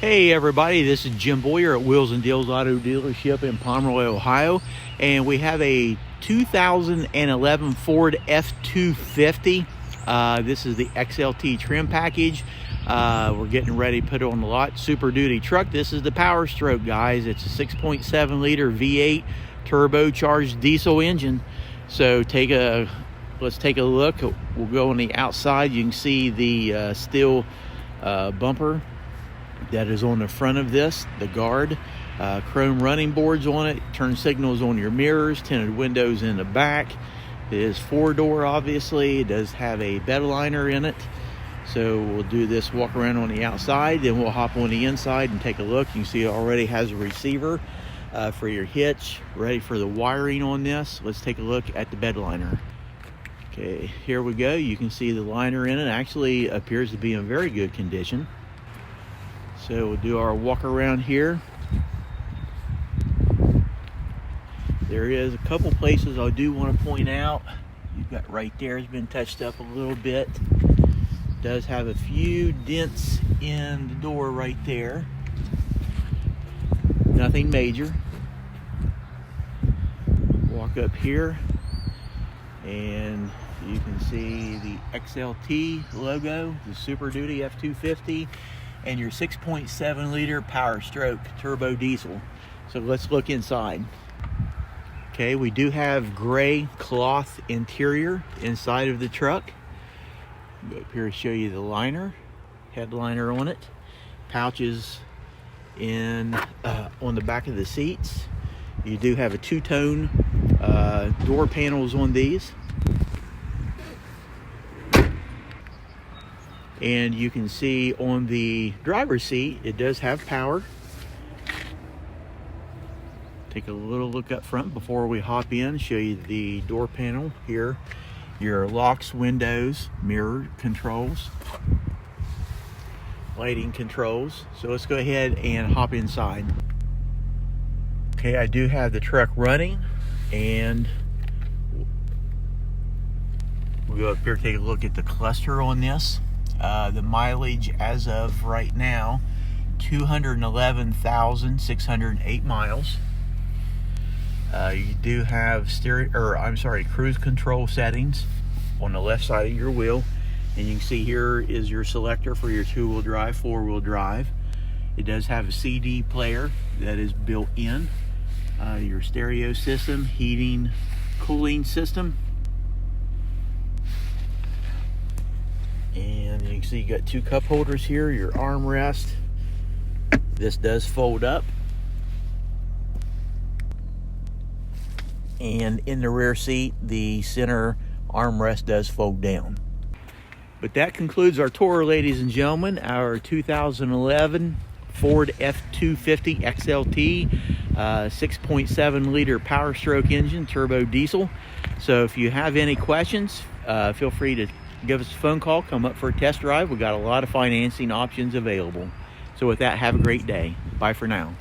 Hey everybody, this is Jim Boyer at Wheels and Deals Auto Dealership in Pomeroy, Ohio, and we have a 2011 Ford F-250. This is the XLT trim package. We're getting ready to put it on the lot. Super duty truck. This is the Powerstroke, guys. It's a 6.7 liter V8 turbocharged diesel engine. So let's take a look. We'll go on the outside. You can see the steel bumper that is on the front of this, the guard, chrome running boards on it, turn signals on your mirrors, tinted windows in the back. It is 4-door, obviously. It does have a bed liner in it. So we'll do this walk around on the outside, then we'll hop on the inside and take a look. You can see it already has a receiver for your hitch, ready for the wiring on this. Let's take a look at the bed liner. Okay, here we go. You can see the liner in it actually appears to be in very good condition. So we'll do our walk around here. There is a couple places I do want to point out. You've got right there has been touched up a little bit. It does have a few dents in the door right there. Nothing major. Walk up here and you can see the XLT logo, the Super Duty F-250, and your 6.7 liter Powerstroke turbo diesel. So let's look inside. Okay, we do have gray cloth interior inside of the truck. Go up here to show you the liner, headliner on it, pouches in on the back of the seats. You do have a two-tone door panels on these. And you can see on the driver's seat, it does have power. Take a little look up front before we hop in, show you the door panel here. Your locks, windows, mirror controls, lighting controls. So let's go ahead and hop inside. Okay, I do have the truck running, and we'll go up here, take a look at the cluster on this. The mileage as of right now, 211,608 miles. You do have cruise control settings on the left side of your wheel, and you can see here is your selector for your 2-wheel drive, 4-wheel drive. It does have a CD player that is built in. Your stereo system, heating, cooling system. And you can see you got 2 cup holders here, your armrest. This does fold up. And in the rear seat, the center armrest does fold down. But that concludes our tour, ladies and gentlemen. Our 2011 Ford F-250 XLT 6.7 liter Powerstroke engine, turbo diesel. So if you have any questions, feel free to give us a phone call, come up for a test drive. We've got a lot of financing options available. So with that, have a great day. Bye for now.